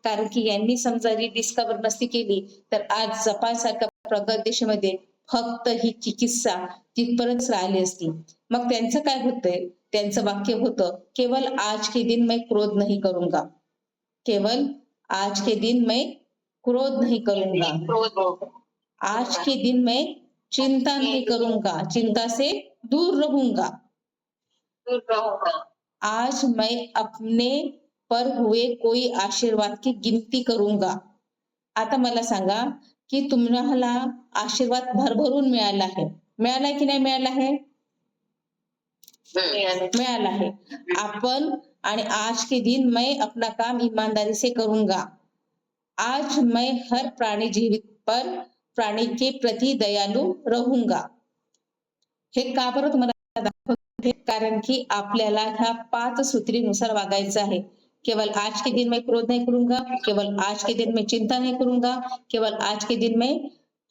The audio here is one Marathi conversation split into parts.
कारण की यांनी समजा डिस्कवर नसती केली तर आज जपान सारख्या प्रगत देशामध्ये फक्त ही चिकित्सा तिथपर्यंत राहिली असती. मग त्यांचं काय होतंय, त्यांचं वाक्य होतं, केवल आज के दिन मैं क्रोध नहीं करूंगा, केवल आज के दिन मैं क्रोध नहीं करूंगा, आज के दिन मैं चिंता नहीं करूंगा, चिंता से दूर रहूंगा, आज मैं अपने पर हुए कोई आशीर्वाद की गिनती करूंगा. आता मला सांगा की तुम्हाला आशीर्वाद भरभरून मिळाला आहे, मिळाला की नाही मिळाला आहे? मिळाला आहे. आपण आणि आज के दिन मैं अपना काम ईमानदारी से करूंगा, आज मैं हर प्राणी जीवित पर प्राणी के प्रति दयालु रहूंगा. हे का बरं तुम्हाला दाखवते? कारण की आपल्याला ह्या 5 सूत्रीनुसार वागायचं आहे. केवल आज के दिन मैं क्रोध नहीं करूंगा, केवल आज के दिन मैं चिंता नहीं करूंगा, केवल आज के दिन मैं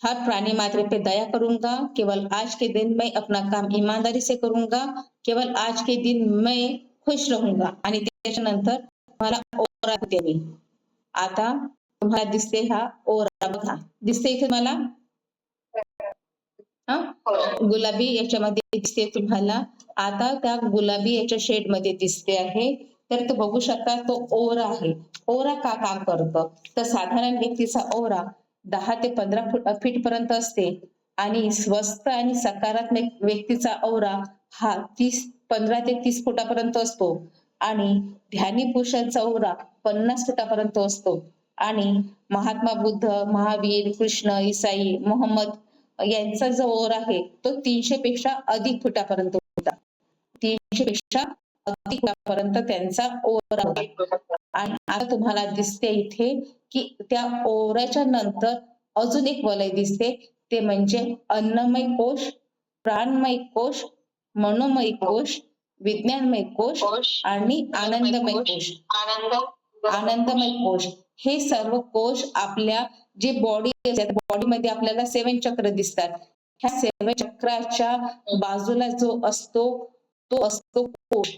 हर प्राणी मात्र पे दया करूंगा, केवल आज के दिन मैं अपना काम ईमानदारी से करूंगा, केवल आज के दिन मैं खुश रहूंगा. आणि त्याच्यानंतर तुम्हाला ओरा देते. आता तुम्हाला दिसते हा ओरा बघा, दिसते इथे मला गुलाबी याच्यामध्ये दिसते तुम्हाला. आता त्या गुलाबी याच्या शेड मध्ये दिसते आहे. तर तो बघू शकता तो ओरा आहे. ओरा का काम करतं, तर साधारण व्यक्तीचा ओरा 10 ते 15 फीट पर्यंत असते आणि स्वस्थ आणि सकारात्मक व्यक्तीचा ओरा हा 15 ते 30 फुटापर्यंत असतो आणि ध्यानी पुरुषांचा ओरा 50 फुटापर्यंत असतो. आणि महात्मा बुद्ध, महावीर, कृष्ण, ईसाई, मोहम्मद यांचा जो ओरा आहे तो 300 पेक्षा अधिक फुटापर्यंत होता. 300 पेक्षा अधिक फुटापर्यंत त्यांचा ओरा होता. आणि आता तुम्हाला दिसते इथे की त्या ओऱ्याच्या नंतर अजून एक वलय दिसते, ते म्हणजे अन्नमय कोश, प्राणमय कोश, मनोमय कोश, विज्ञानमय कोश आणि आनंदमय कोश. आनंदमय कोश हे सर्व कोश आपल्या जे बॉडी मध्ये आपल्याला 7 चक्र दिसतात. ह्या 7 चक्राच्या बाजूला जो असतो तो असतो कोश.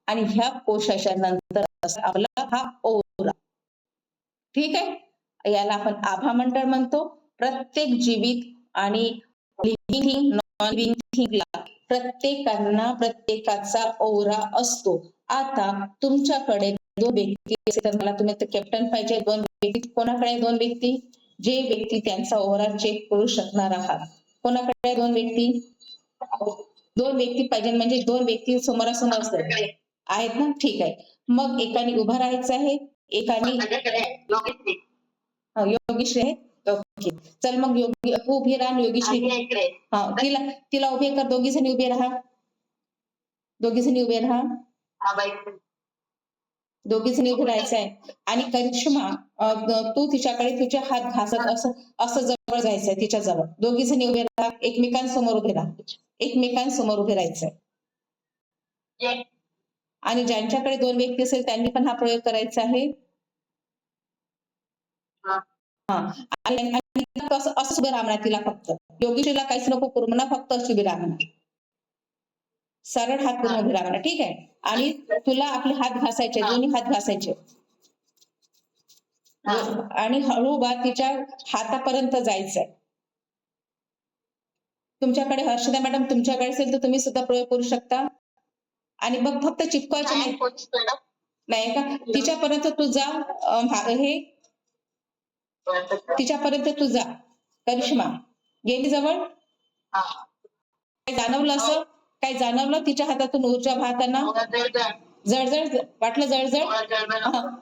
आणि ह्या कोशाच्या नंतर आपला हा ओरा. ठीक आहे, याला आपण आभा मंडळ म्हणतो. प्रत्येक जीवित आणि लिव्हिंग थिंग, नॉन लिव्हिंग थिंगला प्रत्येकांना प्रत्येकाचा ओरा असतो. आता तुमच्याकडे 2 व्यक्ती असेल तर मला तुम्ही कॅप्टन पाहिजे. 2 व्यक्ती कोणाकडे? 2 व्यक्ती जे व्यक्ती त्यांचा ओरा चेक करू शकणार आहात. कोणाकडे 2 व्यक्ती? 2 व्यक्ती पाहिजे, म्हणजे 2 व्यक्ती समोरासमोर असतात आहेत ना? ठीक आहे. मग एकाने उभं राहायचं आहे, एकाने योगीश्री आहे. ओके, चल मग तू उभी राहा. योगीश्री तिला उभे कर. दोघी जणी उभे राहा, दोघी जणी उभे राहा, दोघी जणी उभे राहायचं आहे. आणि करिश्मा तू तिच्याकडे तुझे हात घासत असं जवळ जायचंय तिच्या जवळ. दोघी जणी उभे राहा, एकमेकांसमोर उभे राहा, एकमेकांसमोर उभे राहायचंय. आणि ज्यांच्याकडे 2 व्यक्ती असेल त्यांनी पण हा प्रयोग करायचा आहे. असं उभे राहणार तिला फक्त. योगीशीला काहीच नको करू म्हणा, फक्त अशी उभी राहणार, सरळ हात करून उभी राहणार. ठीक आहे. आणि तुला आपले हात घासायचे, दोन्ही हात घासायचे आणि हळूवार तिच्या हातापर्यंत जायचंय. तुमच्याकडे हर्षदा मॅडम तुमच्याकडे असेल तर तुम्ही सुद्धा प्रयोग करू शकता. आणि मग फक्त चिपकायचे नाही का, तिच्यापर्यंत तू जा. हे तिच्यापर्यंत तू जा. करिश्मा गेली जवळ. काय जाणवलं? असं काय जाणवलं? तिच्या हातातून ऊर्जा वाहताना जळजळ वाटलं? जळजळ.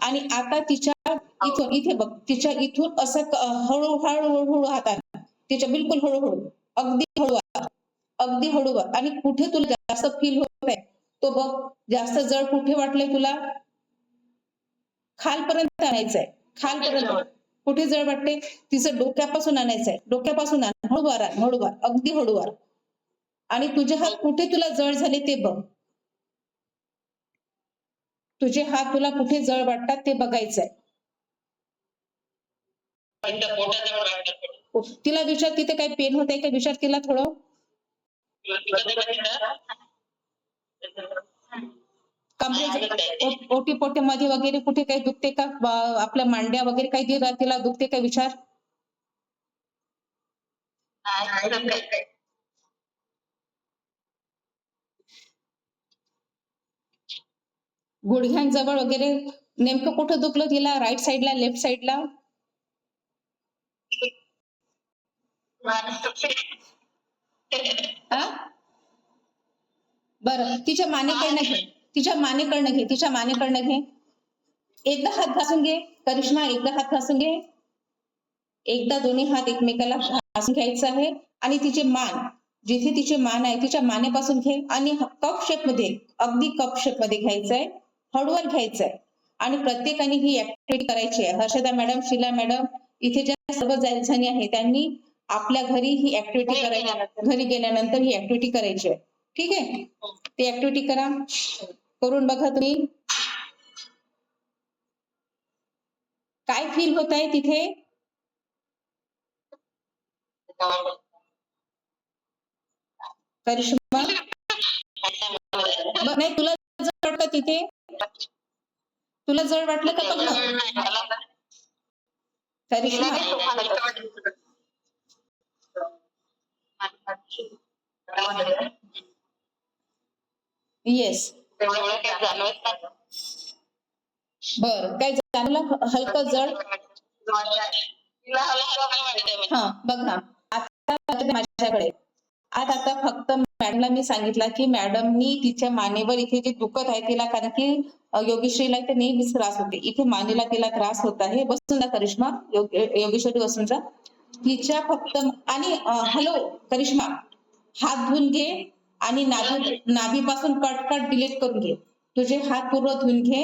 आणि आता तिच्या इथून इथे बघ, तिच्या इथून असं हळूहळू हाताने तिच्या बिलकुल हळूहळू, अगदी हळूवार, अगदी हळूवार. आणि कुठे तुला जास्त फील होत आहे तो बघ. जास्त जळ कुठे वाटलंय तुला? खालपर्यंत आणायचंय, खालपर्यंत. कुठे जळ वाटते? तिचं डोक्यापासून आणायचंय, डोक्यापासून आण. हळूवार, हळूवार, अगदी हळूवार. आणि तुझे हात कुठे तुला जळ झाले ते बघ. तुझे हात तुला कुठे जळ वाटतात ते बघायचंय. तिला विचार तिथे काही पेन होत आहे का, विचार तिला थोडं. कमरेत ओटी मध्ये वगैरे कुठे काही दुखते का? आपल्या मांड्या वगैरे काही तिला दुखते का? विचार. गुडघ्यांजवळ वगैरे नेमकं कुठं दुखलं तिला? राईट साईडला, लेफ्ट साईडला? बरं, तिच्या मानेकडनं घे, तिच्या मानेकडनं घे. एकदा हात घासून घे करिश्मा, एकदा हात घासून घे. एकदा दोन्ही हात एकमेकाला घासून घ्यायचं आहे आणि तिचे मान, जिथे तिचे मान आहे तिच्या मानेपासून घे आणि कप शेप मध्ये, अगदी कप शेप मध्ये घ्यायचं आहे, हळूवर घ्यायचं आहे. आणि प्रत्येकाने ही ऍक्टिव्हिटी करायची आहे. हर्षदा मॅडम, शीला मॅडम, इथे ज्या सर्व जणी आहेत त्यांनी आपल्या घरी ही ऍक्टिव्हिटी करायची, घरी गेल्यानंतर ही ऍक्टिव्हिटी करायची आहे. ठीक आहे, ती ऍक्टिव्हिटी करा, करून बघा तुम्ही. काय फील होत आहे तिथे? करिश्मा, नाही तुला जड वाटलं तिथे? तुला जड वाटलं का? बघ ना करिश्मा. येस, बर, काय जाणवलं? हलकं जड. हा बघ ना, आता माझ्याकडे आता फक्त मॅडमला मी सांगितलं की मॅडमनी तिच्या मानेवर इथे जे दुखत आहे तिला, कारण की योगेश्वरीला इथे नेहमीच त्रास होते, इथे मानेला तिला त्रास होत आहे. बसून जा करिश्मा, योगेश्वरी बसून जा. तिच्या फक्त आणि हॅलो करिश्मा, हात धुवून घे आणि नाभीपासून कट डिलीट करून घे. तुझे हात पूर्ण धुवून घे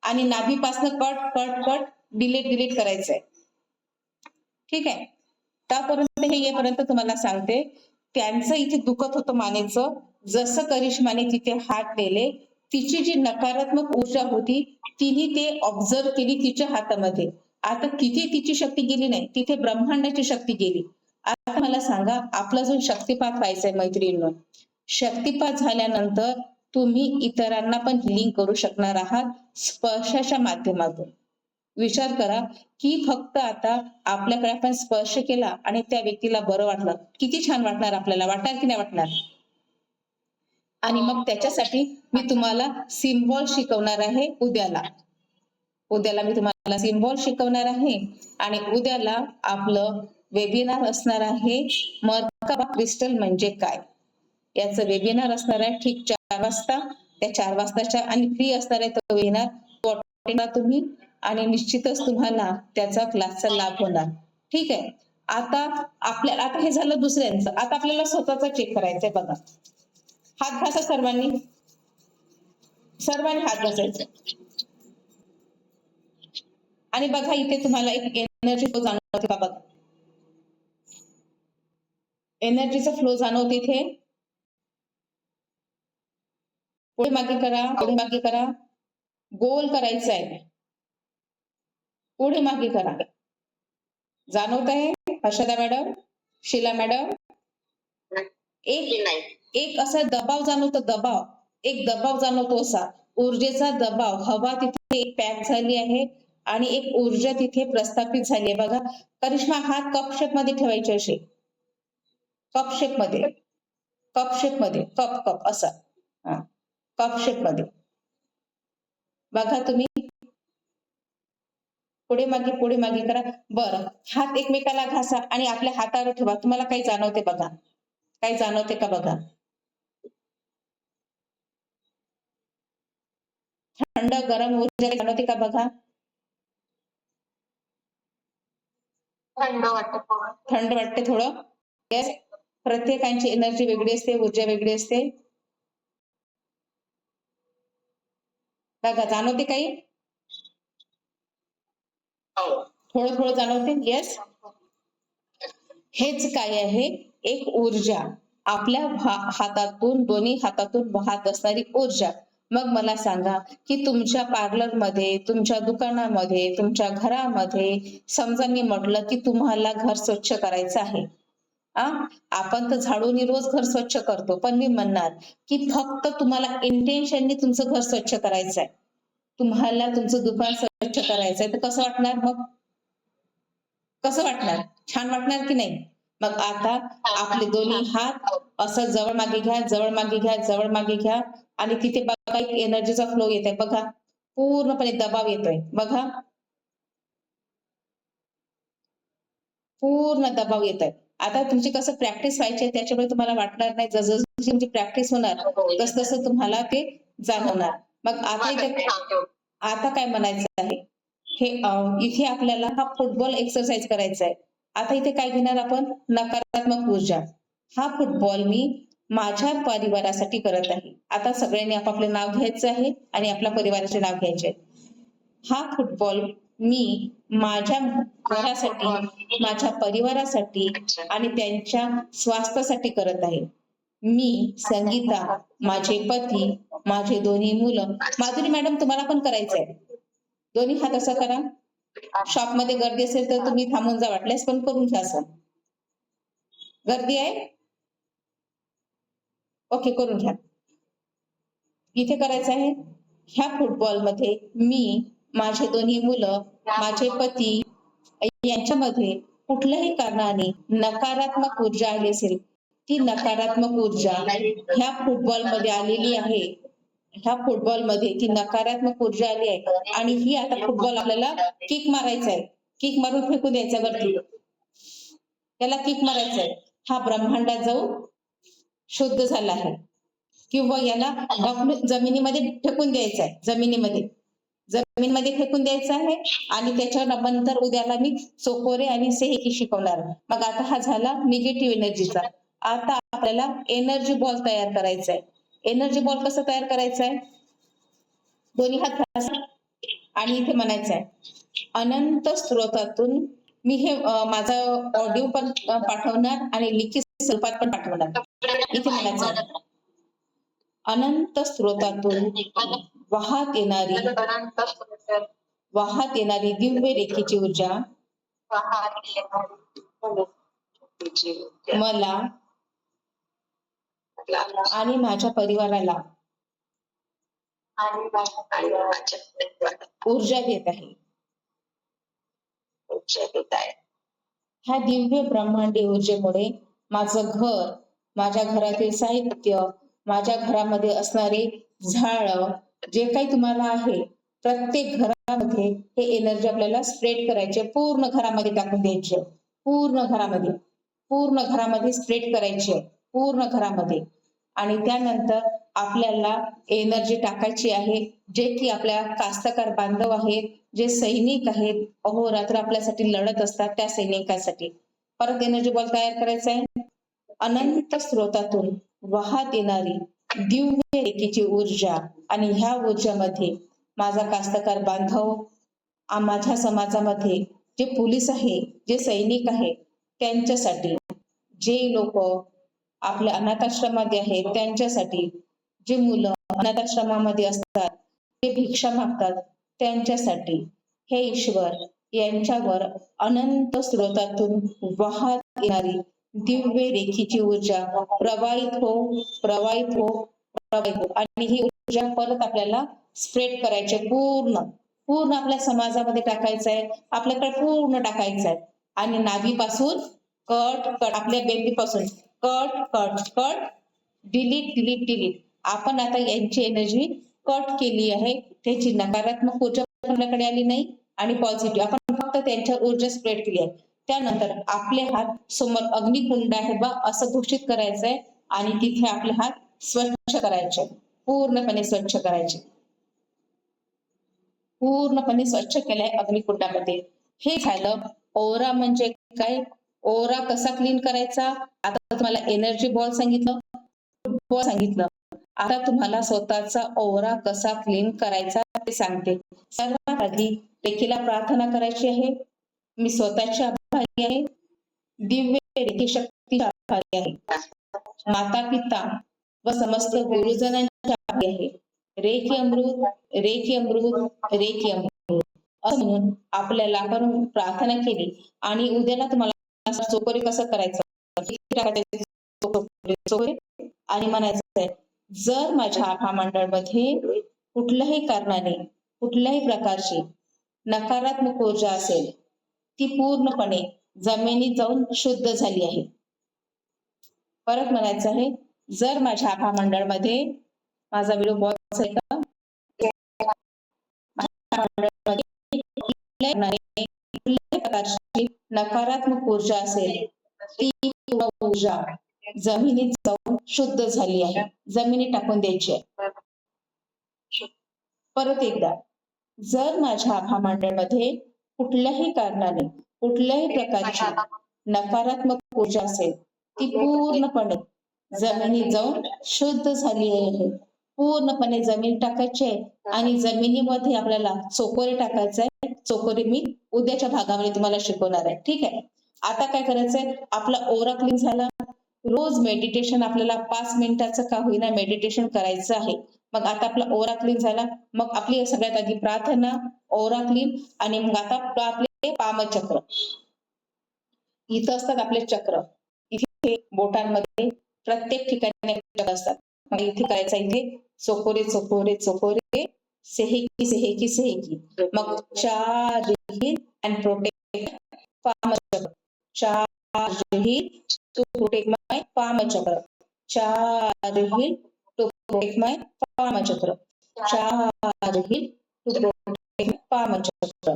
आणि नाभीपासून कट डिलीट करायचंय. ठीक आहे, त्यापर्यंत हे येईपर्यंत तुम्हाला सांगते. त्यांचं इथे दुखत होतं मानेचं, जसं करिश्माने तिथे हात नेले, तिची जी नकारात्मक ऊर्जा होती तिने ते ऑब्झर्व केली तिच्या हातामध्ये. आता तिथे तिची शक्ती गेली नाही, तिथे ब्रह्मांडाची शक्ती गेली. आता मला सांगा, आपला जो शक्तिपात व्हायचाय मैत्रिणींनो, शक्तिपात झाल्यानंतर तुम्ही इतरांना पण हिलिंग करू शकणार आहात स्पर्शाच्या माध्यमातून. विचार करा की फक्त आता आपल्याकडे आपण स्पर्श केला आणि त्या व्यक्तीला बरं वाटलं, किती छान वाटणार आपल्याला, वाटणार की नाही वाटणार? आणि मग त्याच्यासाठी मी तुम्हाला सिम्बॉल शिकवणार आहे उद्याला मी तुम्हाला सिम्बॉल शिकवणार आहे. आणि उद्याला आपलं वेबिनार असणार आहे, मर्काबा क्रिस्टल म्हणजे काय याचं वेबिनार असणार आहे, ठीक 4 वाजता. त्या 4 वाजताच्या आणि फ्री असणार आहे तो वेबिनार, तो अटेंड करा तुम्ही आणि निश्चितच तुम्हाला त्याचा क्लासचा लाभ होणार. ठीक आहे, आता हे झालं दुसऱ्यांचं, आता आपल्याला स्वतःच चेक करायचंय. बघा, हात घासा सर्वांनी हात घासायचे आणि बघा इथे तुम्हाला एक एनर्जी फ्लो जाणवते का? बघा, एनर्जीचा फ्लो जाणवते इथे. पुढे मागे करा, गोल करायचं आहे, पुढे मागे करा. जाणवत आहे हर्षदा मॅडम, शीला मॅडम? एक असा दबाव जाणवतो, एक दबाव जाणवतो, असा ऊर्जेचा दबाव. हवा तिथे पॅक झाली आहे आणि एक ऊर्जा तिथे प्रस्थापित झाली आहे. बघा करिश्मा, हात कप शेप मध्ये ठेवायचे, असे कप शेप मध्ये कप असा, कप शेप मध्ये. बघा तुम्ही पुढे मागे करा. बरं, हात एकमेकाला घासा आणि आपल्या हातावर ठेवा. तुम्हाला काही जाणवते बघा, काही जाणवते का? बघा, थंड गरम ऊर्जा जाणवते का? बघा, थंड वाटते थोडं. येस, प्रत्येकाची एनर्जी वेगळी असते, ऊर्जा वेगळी असते. बघा, जाणवते काही? थोडं जाणवते. येस, हेच काय आहे? एक ऊर्जा, आपल्या हातातून, दोन्ही हातातून वाहत असणारी ऊर्जा. मग मला सांगा की तुमच्या पार्लरमध्ये, तुमच्या दुकानामध्ये, तुमच्या घरामध्ये, समजा मी म्हटलं की तुम्हाला घर स्वच्छ करायचं आहे, आ आपण तर झाडूनी रोज घर स्वच्छ करतो, पण मी म्हणणार की फक्त तुम्हाला इंटेन्शननी तुमचं घर स्वच्छ करायचंय. तुम्हाला तुमचं दुकान स्वच्छ करायचंय, तर कसं वाटणार मग? कसं वाटणार? छान वाटणार की नाही? मग आता आपले दोन्ही हात असं जवळ मागे घ्या, जवळ मागे घ्या, जवळ मागे घ्या आणि तिथे बघा एक एनर्जीचा फ्लो येतोय बघा. पूर्णपणे दबाव येतोय. बघा, पूर्ण दबाव येतोय. आता तुमची कसं प्रॅक्टिस व्हायची आहे त्याच्यामुळे तुम्हाला वाटणार नाही. जसं तुमची प्रॅक्टिस होणार, तसं तुम्हाला ते जाणवणार. मग आता काय म्हणायचं आहे? इथे आपल्याला हा फुटबॉल एक्सरसाइज करायचा आहे. आता इथे काय घेणार आपण? नकारात्मक ऊर्जा. हा फुटबॉल मी माझ्या परिवारासाठी करत आहे. आता सगळ्यांनी आपापले नाव घ्यायचं आहे आणि आपल्या परिवाराचे नाव घ्यायचे आहे. हा फुटबॉल मी माझ्या घरासाठी, माझ्या परिवारासाठी आणि त्यांच्या स्वास्थ्यासाठी करत आहे. मी, संगीता, माझे पती, माझे दोन्ही मुलं. माधुरी मॅडम तुम्हाला पण करायचंय. दोन्ही हात असं करा. शॉपमध्ये गर्दी असेल तर तुम्ही थांबून जा, वाटल्यास पण करून घ्या असं. गर्दी आहे? ओके, करून घ्या. इथे करायचं आहे. ह्या फुटबॉलमध्ये मी, माझे दोन्ही मुलं, माझे पती यांच्यामध्ये कुठल्याही कारणाने नकारात्मक ऊर्जा आली असेल, ती नकारात्मक ऊर्जा ह्या फुटबॉलमध्ये आलेली आहे. ह्या फुटबॉलमध्ये ती नकारात्मक ऊर्जा आली आहे आणि ही आता फुटबॉल आपल्याला किक मारायचा आहे. किक मारून फेकून द्यायचा वरती. त्याला किक मारायचा आहे. हा ब्रह्मांडात जाऊन शुद्ध झाला आहे. किंवा याला जमिनीमध्ये फेकून द्यायचं आहे. जमिनीमध्ये फेकून द्यायचं आहे आणि त्याच्यानंतर उद्याला मी चोकोरे आणि सेहेकी शिकवणार. मग आता हा झाला निगेटिव्ह एनर्जीचा. आता आपल्याला एनर्जी बॉल तयार करायचा आहे. एनर्जी बॉल कसं तयार करायचं आहे? दोन्ही हात घासा आणि इथे म्हणायचं आहे, अनंत स्रोतातून मी हे माझा ऑडिओ पण पाठवणार आणि लिखित स्वरूपात पण पाठवणार. इथे म्हणायचं आहे, अनंत स्रोतातून वाहत येणारी दिव्य रेखेची ऊर्जा मला आणि माझ्या परिवाराला ऊर्जा देत आहे. ह्या दिव्य ब्रह्मांडी ऊर्जेमुळे माझं घर, माझ्या घरातील साहित्य, माझ्या घरामध्ये असणारे झाड, जे काही तुम्हाला आहे, प्रत्येक घरामध्ये हे एनर्जी आपल्याला स्प्रेड करायचे, पूर्ण घरामध्ये टाकून द्यायचे. पूर्ण घरामध्ये स्प्रेड करायचे, पूर्ण घरामध्ये. आणि त्यानंतर आपल्याला एनर्जी टाकायची आहे, जे की आपल्या कास्तकार बांधव आहेत, जे सैनिक आहेत, अहोरात्र आपल्यासाठी लढत असतात, त्या सैनिकांसाठी परत एनर्जी बॉल तयार करायचा आहे. अनंत स्रोतातून वाहत येणारी दिव्य रेखेची ऊर्जा आणि ह्या ऊर्जामध्ये माझा कास्तकार बांधव, माझ्या समाजामध्ये जे पोलीस आहे, जे सैनिक आहे, त्यांच्यासाठी, जे लोक आपल्या अनाथाश्रमामध्ये आहेत त्यांच्यासाठी, जे मुलं अनाथाश्रमामध्ये असतात, ते भिक्षा मागतात त्यांच्यासाठी, हे ईश्वर यांच्यावर अनंत स्रोतातून वाहत येणारी दिव्य रेखीची ऊर्जा प्रवाहित हो आणि ही ऊर्जा परत आपल्याला स्प्रेड करायची, पूर्ण आपल्या समाजामध्ये टाकायचं आहे, आपल्याकडे पूर्ण टाकायचं आहे. आणि नाभीपासून कट आपल्या बेंबीपासून कट डिलीट. आपण आता यांची एनर्जी कट केली आहे. त्याची नकारात्मक ऊर्जा आपल्याकडे आली नाही आणि पॉझिटिव्ह, आपण फक्त त्यांच्या ऊर्जा स्प्रेड केली आहे. त्यानंतर आपले हात समोर अग्निकुंड आहे बा असं घोषित करायचंय आणि तिथे आपले हात स्वच्छ करायचे, पूर्णपणे स्वच्छ करायचे. पूर्णपणे स्वच्छ केलंय अग्निकुंडामध्ये. हे झालं. ओरा म्हणजे काय? ओरा कसा क्लीन करायचा? आता तुम्हाला एनर्जी बॉल सांगितलं, फुटबॉल सांगितलं. आता तुम्हाला स्वतःचा ओरा कसा क्लीन करायचा ते सांगते. सर्वात आधी लेखीला प्रार्थना करायची आहे. मी स्वतःच्या आभारी आहे, दिव्य रेखी शक्तीच्या आभारी आहे, माता पिता व समस्त गुरुजनांच्या आभारी आहे. रेखी अमृत असं म्हणून आपल्याला आपण प्रार्थना केली आणि उद्याला तुम्हाला चोकोरी कसं करायचं आणि म्हणायचं आहे, जर माझ्या आभामंडळमध्ये कुठल्याही कारणाने कुठल्याही प्रकारची नकारात्मक ऊर्जा असेल ती पूर्णपणे जमिनीत जाऊन शुद्ध झाली आहे. परत म्हणायचं आहे, जर माझ्या आभामंडळमध्ये माझा व्हिडिओ बॉक्स आहे का कुठल्याही प्रकारची नकारात्मक ऊर्जा असेल ती ऊर्जा जमिनीत जाऊन शुद्ध झाली आहे, जमिनीत टाकून द्यायची आहे. परत एकदा, जर माझ्या आभामंडळमध्ये कुठल्याही कारणाने कुठल्याही प्रकारची नकारात्मक ऊर्जा असेल ती पूर्णपणे जमिनीत जाऊन शुद्ध झाली आहे. पूर्णपणे जमीन टाकायची आहे आणि जमिनीमध्ये आपल्याला चोकोरे टाकायचे आहे. चोकोरे मी उद्याच्या भागामध्ये तुम्हाला शिकवणार आहे. ठीक आहे. आता काय करायचंय, आपला ओरा क्लीन झाला. रोज मेडिटेशन आपल्याला 5 मिनिटाचं का होईना मेडिटेशन करायचं आहे. मग आता आपला ओरा क्लीन झाला, मग आपली सगळ्यात आधी प्रार्थना, ओरा क्लीन आणि मग आता आपले पामचक्र. इथं असतात आपले चक्र, इथे बोटांमध्ये प्रत्येक ठिकाणी चक्र असतात. मग इथे करायचं, इथे चोकोरे चोकोरे चोकोरे, सेहेकी सेहेकी सेहेकी. मग charge heal and protect palm chakra. Charge heal to protect my palm chakra. Charge heal to protect my palm chakra. Charge heal to protect palm chakra.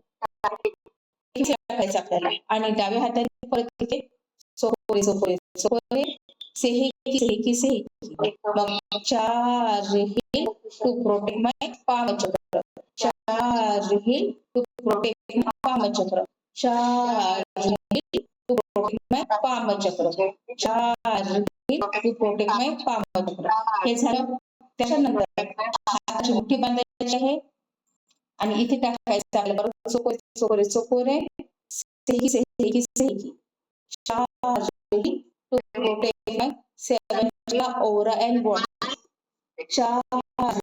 आपल्याला आणि डाव्या हाताने परत इथे चोकोरे चोकोरे चोकोरे, सेहेकी सेहेकी सेहेकी. मग charge heal to protect my palm chakra. Charge heal to protect my palm chakra. Charge heal to protect my palm chakra. Charge heal to protect my palm chakra. हे झालं. त्याच्यानंतर हाताची मुठ्ठी बांधायची आहे आणि इथे टाकायचं आपल्याला बरोबर चोकोरे चोकोरे चोकोरे, सेहेकी सेहेकी सेहेकी. चार्ज हील टू प्रोटेक्ट माय 7 चक्र aura and body. Charge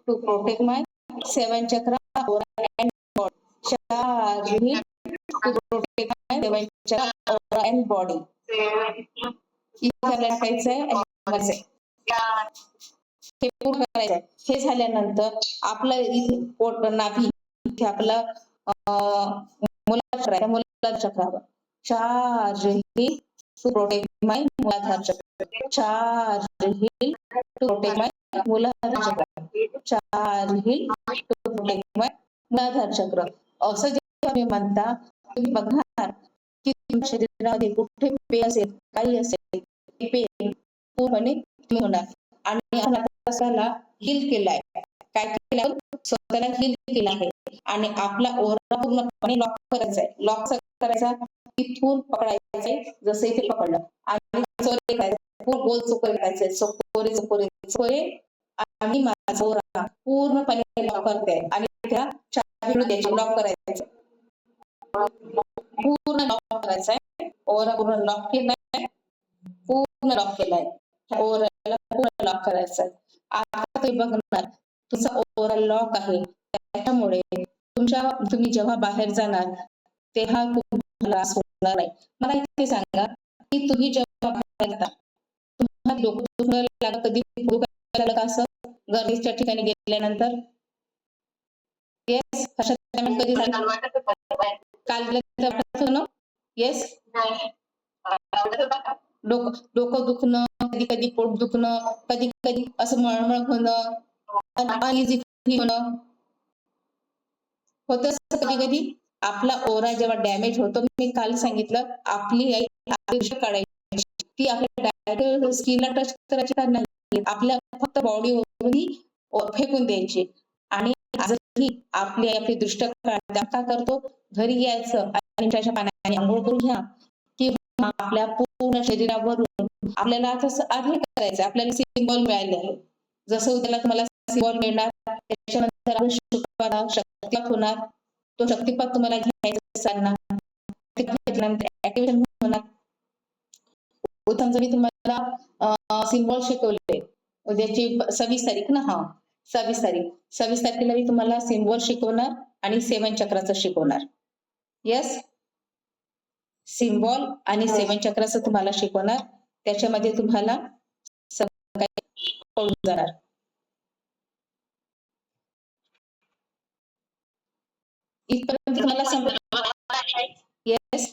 to protect my 7 chakra aura and body. Charge to protect my 7 chakra aura and body. इथे आपल्याला करायचंय, हे पूर्ण करायचंय. हे झाल्यानंतर आपलं इथे पोट नाभी, इथे आपलं मूलाधार चक्रावर चार्ज हील टू प्रोटेक्ट माय मूलाधार चक्र. चार्ज हील टू प्रोटेक्ट माय मूलाधार चक्र. चार्ज हील टू प्रोटेक्ट माय मूलाधार चक्र. असं जेव्हा तुम्ही म्हणता, तुम्ही बघणार की तुमच्या शरीरामध्ये कुठे पेन असेल, काही असेल, ते पेन पूर्णपणे कमी होणार. आणि आपण स्वतःला हील केलाय. काय केलं, स्वतःला हील केलं आहे आणि आपला ओरा पूर्णपणे लॉक करायचा आहे. लॉक करायचा, इथून पकडायचंय जसं इथे पकडलं आणि चोरे करायचं, गोल चोकोरे करायचे, चोकोरे चोकोरे चोकोरे आणि माझा ओरा पूर्णपणे लॉक करते आणि त्या चावी द्यायची, लॉक करायचं, पूर्ण लॉक करायचंय. ओरा पूर्ण लॉक केलाय, पूर्ण लॉक केलाय. ओराला पूर्ण लॉक करायचंय. आता तुम्ही बघणार तुमचा ओरा लॉक आहे. त्याच्यामुळे तुम्ही जेव्हा बाहेर जाणार तेव्हा तुम्हाला त्रास होणार नाही. मला इथे सांगा की तुम्ही जेव्हा बाहेर जाता तुम्हाला डोकं दुखायला लागलं, कधी दुखायला लागलं असं गर्दीच्या ठिकाणी गेल्यानंतर? येस. कधी झालं? काल ना? येस. डोकं दुखणं, कधी कधी पोट दुखणं, कधी कधी असं मळमळ होणं, अनइझी होणं होत कधी कधी. आपला ओरा जेव्हा डॅमेज होतो, मी काल सांगितलं, आपली आई काढायची, ती आपल्या स्किनला टच करायची का नाही, आपल्या फक्त बॉडीवरूनही फेकून द्यायची. आणि आजही आपली आई आपली दृष्ट का करतो, घरी यायचं आणि त्याच्या पाण्याने आंघोळ करून घ्या किंवा आपल्या पूर्ण शरीरावरून आपल्याला तसं आधी करायचं. आपल्याला सिम्बॉल मिळाले आहे, जसं उद्याला तुम्हाला सिम्बॉल मिळणार, त्याच्यानंतर शक्तिपात होणार. तो शक्तिपात तुम्हाला घ्यायचा असताना ऍक्टिव्हेशन होणार. मी तुम्हाला सिम्बॉल शिकवले उद्याची 26 तारीख ना, 26 तारखेला मी तुम्हाला सिम्बॉल शिकवणार आणि 7 चक्राचं शिकवणार. येस. सिम्बॉल आणि 7 चक्राचं तुम्हाला शिकवणार. त्याच्यामध्ये तुम्हाला सगळं काही कळून जाणार. इथपर्यंत तुम्हाला समजलं? येस.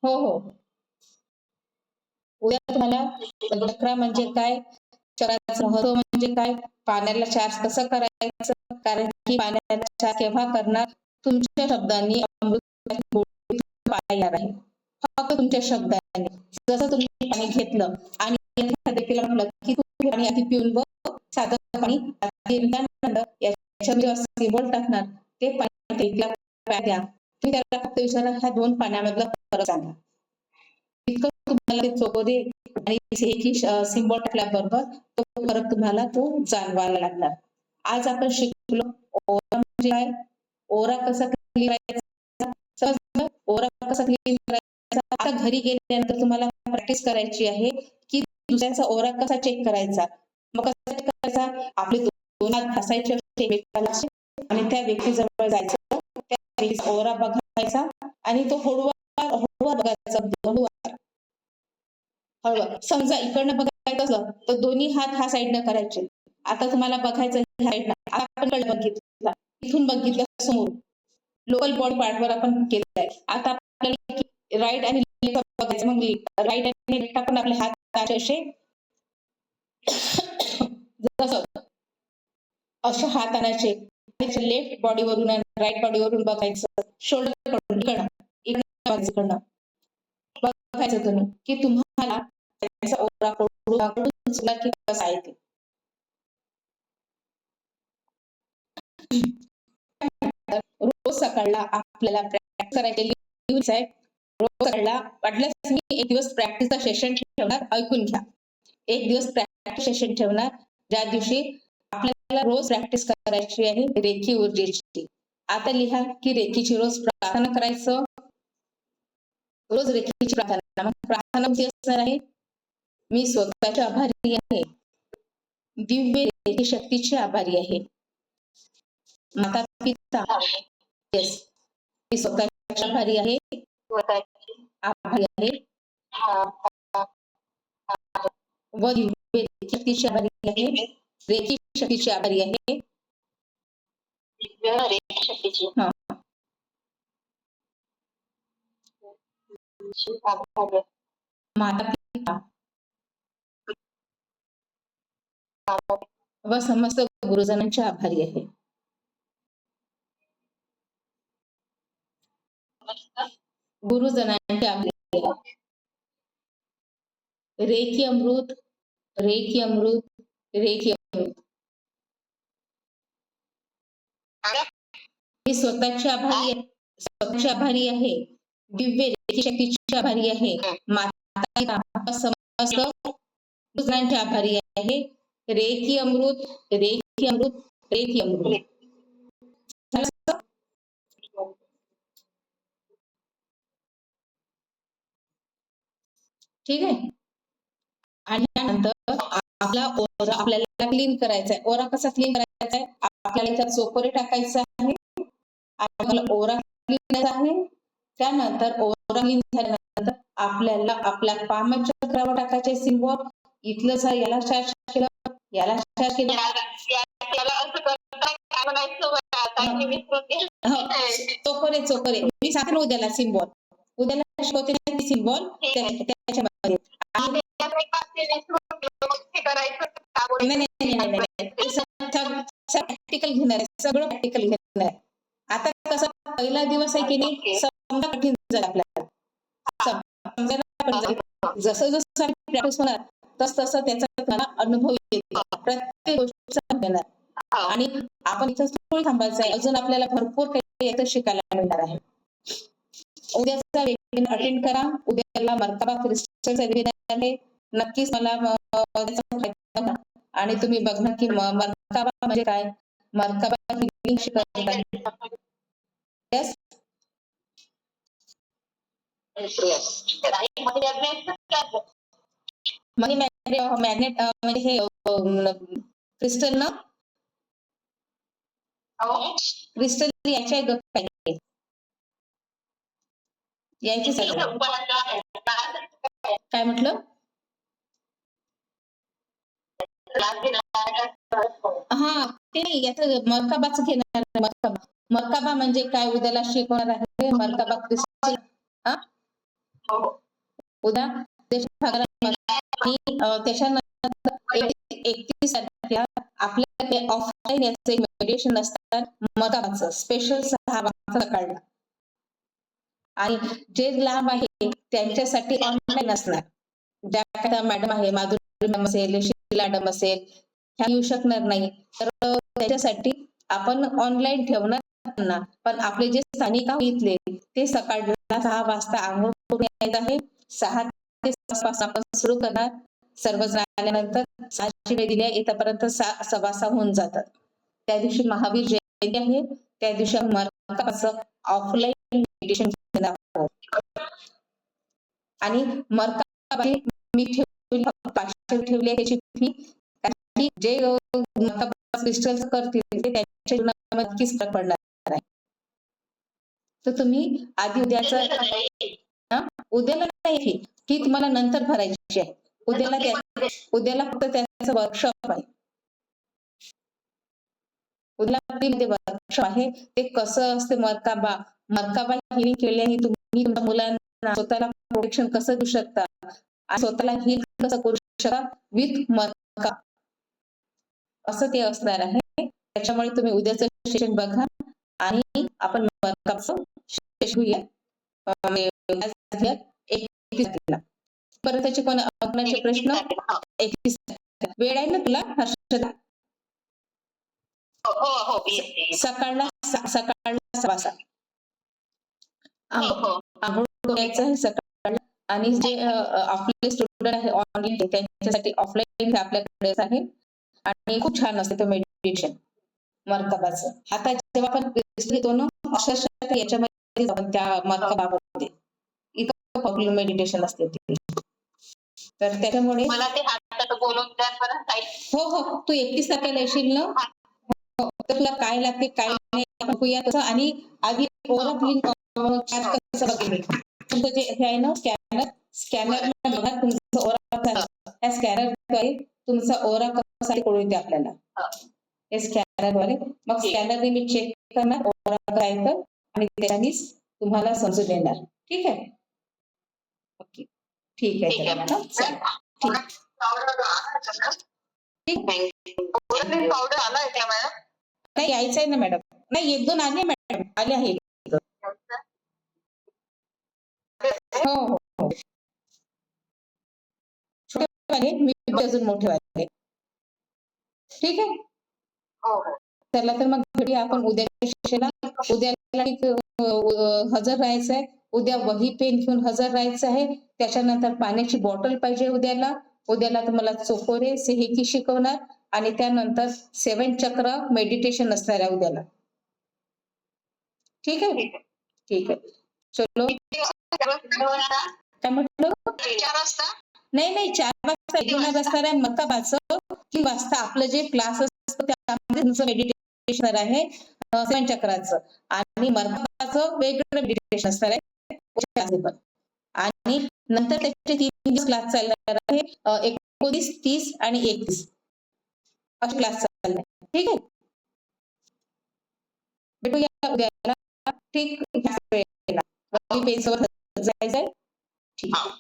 हो हो. उद्या तुम्हाला चक्र म्हणजे काय, चक्राचं महत्व म्हणजे काय, पाण्याला चार्ज कसं करायचं, कारण की पाण्याला चार्ज केव्हा करणार, तुमच्या शब्दांनी अमृत येणार आहे. फक्त तुमच्या शब्दांनी. जसं तुम्ही पाणी घेतलं आणि एखाद्या व्यक्तीला म्हटलं की तू पाणी आधी पिऊन बघ, साधं पाणी याच्यामध्ये सिम्बॉल टाकणार, ते पाणी द्या. तुम्ही त्याला फक्त विचारा ह्या 2 पाण्यामधला फरक सांगा. इतकं तुम्हाला ते चोकोदे आणि सिम्बॉल टाकल्याबरोबर तो फरक तुम्हाला तो जाणवायला लागणार. आज आपण शिकलो ओरा म्हणजे काय, ओरा कसा क्लीन करायचा, ओरा कसा क्लीन करायचा. आता घरी गेल्यानंतर तुम्हाला प्रॅक्टिस करायची आहे की दुसऱ्याचा ओरा कसा चेक करायचा. मग कसा चेक करायचा, आपले 2 हात घासायचे आणि त्या व्यक्तीजवळ जायचं, त्या व्यक्तीचा ओरा बघायचा आणि तो हळूवार बघायचा. समजा इकडनं बघायचं असलं तर दोन्ही हात ह्या साईडनं करायचे. आता तुम्हाला बघायचं ह्या साईडनं, आपण बघितला, इथून बघितलं समोर, लोकल बॉडी पार्टवर आपण केलेलं आहे. आता आपल्याला राईट आणि लेफ्ट बघायचं, मग राईट आणि लेफ्ट आपण आपले हात असे अशा हात आणायचे, लेफ्ट बॉडीवरून आणि राईट बॉडीवरून बघायचं, शोल्डर इकडनं बघायचं तुम्ही की तुम्हाला त्याचा ओरा की कसा आहे ते. रोज सकाळला आपल्याला प्रॅक्टिस करायची आहे. रोज सकाळला वाटल्यास मी एक दिवस प्रॅक्टिसचा सेशन ठेवणार, ऐकून घ्या. एक दिवस प्रॅक्टिस सेशन ठेवणार, ज्या दिवशी आपल्याला रोज प्रॅक्टिस करायची आहे रेखी ऊर्जेची. आता लिहा की रेखीची रोज प्रार्थना करायचं, रोज रेखीची प्रार्थना. मग प्रार्थना कशी असणार आहे, मी स्वतःचे आभारी आहे, दिव्य रेखी शक्तीचे आभारी आहे. माता पिता, येस, मी स्वतःच्या आभारी आहे, आभारी आहे, व दिव्य रेखी शक्तीची आभारी आहे, रेखी शक्तीची आभारी आहे, माता पिता व समस्त गुरुजनांच्या आभारी आहे. गुरुजनांच्या आभारी आहे. रेखी अमृत, रेखी अमृत, रेखी अमृत. मी स्वतःची आभारी आहे, स्वतःची आभारी आहे, दिव्य रेखी शक्तीची आभारी आहे, माता पिता समस्त गुरुजनांच्या आभारी आहे, रेखी अमृत, रेखी अमृत, रेखी अमृत. ठीक आहे. आणि त्यानंतर आपला ओरा आपल्याला क्लीन करायचा आहे. ओरा कसा क्लीन करायचा आहे, आपल्याला इथं चोकोरे टाकायचं आहे, आपल्याला ओरा क्लीन करायचा आहे. त्यानंतर ओरा क्लीन झाल्यानंतर आपल्याला आपल्या पामाच्या चक्रावर टाकायचे सिम्बॉल. इथलं याला चार्ज केलं, याला चार्ज केलं, चोकोरे चोकोरे मी सांगते उद्याला सिम्बॉल, उद्याला शिकवते सिम्बॉल त्याच्यामध्ये. प्रॅक्टिकल घेणार आहे, सगळं प्रॅक्टिकल घेणार आहे. आता कसं पहिला दिवस आहे की नाही, समजा कठीण जाईल आपल्याला, जसं जसं प्रॅक्टिस होणार तस तसं त्याचा तुम्हाला अनुभव येईल, प्रत्येक गोष्टीचा घेणार. आणि आपण इथं थोडी थांबायचं आहे, अजून आपल्याला भरपूर काही याचं शिकायला मिळणार आहे. उद्याचा वेबिनार अटेंड करा. उद्याला मर्काबा क्रिस्टलचा वेबिनार आहे, नक्कीच मला आणि तुम्ही बघणार की मर्काबा म्हणजे काय, मर्काबा हिलिंग शिकवतात. येस, मनी मॅग्नेट म्हणजे हे क्रिस्टल ना, क्रिस्टल यायच्या पाहिजे यायची सगळं. काय म्हटलं? हा ते नाही याचं मर्काबाचं घेणार. मर्काबा म्हणजे काय उद्याला शिकवणार आहे मर्काबा क्रिस्टल. उद्या त्याच्यानंतर 31 तारखेला आपल्या ऑफलाईन याचं मेडिटेशन असतात मर्काबाचं स्पेशल 6 वाजता काढला. आणि जे लांब आहे त्यांच्यासाठी ऑनलाईन असणार. ज्या मॅडम आहे माधुरी मॅम असेल शीला मॅडम असेल ह्या येऊ शकणार नाही तर त्याच्यासाठी आपण ऑनलाईन ठेवणार. पण आपले जे स्थानिक इथले ते सकाळला 6 वाजता आंघोळ करून यायचं आहे. 6 ते 6 वाजता आपण सुरू करणार. सर्वजण आल्यानंतर 6ची वेळ दिली येतापर्यंत 6:15 होऊन जातात. त्या दिवशी महावीर जयंती आहे. त्या दिवशी मर्काबाचं ऑफलाईन मेडिटेशन आणि मर्काबा मी ठेवली आहे त्याची फी. जे क्रिस्टल करतील ते त्यांच्या जीवनामध्ये नक्कीच फरक पडणार आहे. तर तुम्ही आधी उद्याला नाही फी तुम्हाला नंतर भरायची आहे. उद्याला फक्त त्याचं वर्कशॉप आहे. उद्याला वर्कशॉप आहे ते कसं असते मर्काबा हिलिंग केल्याने तुम्ही तुमच्या मुलांना स्वतःला प्रोटेक्शन कसं देऊ शकता आणि स्वतःला हील कसं करू शकता विथ मर्का असं ते असणार आहे. त्याच्यामुळे तुम्ही उद्याचं सेशन बघा आणि आपण मर्काबाचं सेशन घेऊया. परत त्याचे पण प्रश्न 31 वेळ आहे ना तुला हर्षदा? सकाळला 6:15 आंघोळ करायचं आहे सकाळला. आणि जे आपले स्टुडंट आहे ऑनलाईन त्यांच्यासाठी ऑफलाईन आपल्याकडे आहे आणि खूप छान असते तो मेडिटेशन मर्काबाचं. आता जेव्हा आपण घेतो ना अक्षरशः याच्यामध्ये त्या मर्काबामध्ये इतकं पॉप्युलर मेडिटेशन असते ते. तर त्याच्यामुळे मला ते हातात बोलून द्या बरं. हो तू 31 तारखेला येशील ना. तर तुला काय लागते काय नाही आपण बघूया तसं. आणि आधी तुमचं जे हे आहे ना स्कॅनर तुमचं ओरा त्या स्कॅनरद्वारे तुमचा ओरा कसा कळू येते आपल्याला हे स्कॅनरद्वारे. मग स्कॅनरने मी चेक करणार ओरा काय तर आणि त्यानेच तुम्हाला समजून येणार. ठीक आहे. ओके ठीक आहे. पावडर आलाय का मॅडम? नाही यायचंय ना मॅडम. नाही 1-2 आले मॅडम आले आहे. हो छोटे वाले मी अजून मोठे वाले. ठीक आहे. त्याला तर मग भेटूया आपण उद्याच्या सेशनला. उद्याला हजर राहायचं आहे. उद्या वही पेन घेऊन हजर राहायचं आहे. त्याच्यानंतर पाण्याची बॉटल पाहिजे उद्याला तुम्हाला चोकोरे सेहेकी शिकवणार आणि त्यानंतर 7 चक्र मेडिटेशन असणार आहे उद्याला. ठीक आहे. ठीक आहे चलो. काय म्हटलं? 4 वाजता नाही 4 वाजता असणार आहे मर्काबाचं. 3 वाजता आपलं जे क्लास असतं त्यामध्ये तुमचं मेडिटेशन आहे 7 चक्राचं आणि मर्काबाचं वेगळं मेडिटेशन असणार आहे. आणि नंतर त्याचे 3 क्लास चालणार आहे 29, 30 आणि 31 असे क्लास चालणार. ठीक आहे. भेटूया उद्याला. ठीक पेजवर जायचंय. ठीक आहे.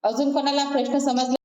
अजून कोणाला प्रश्न समजला?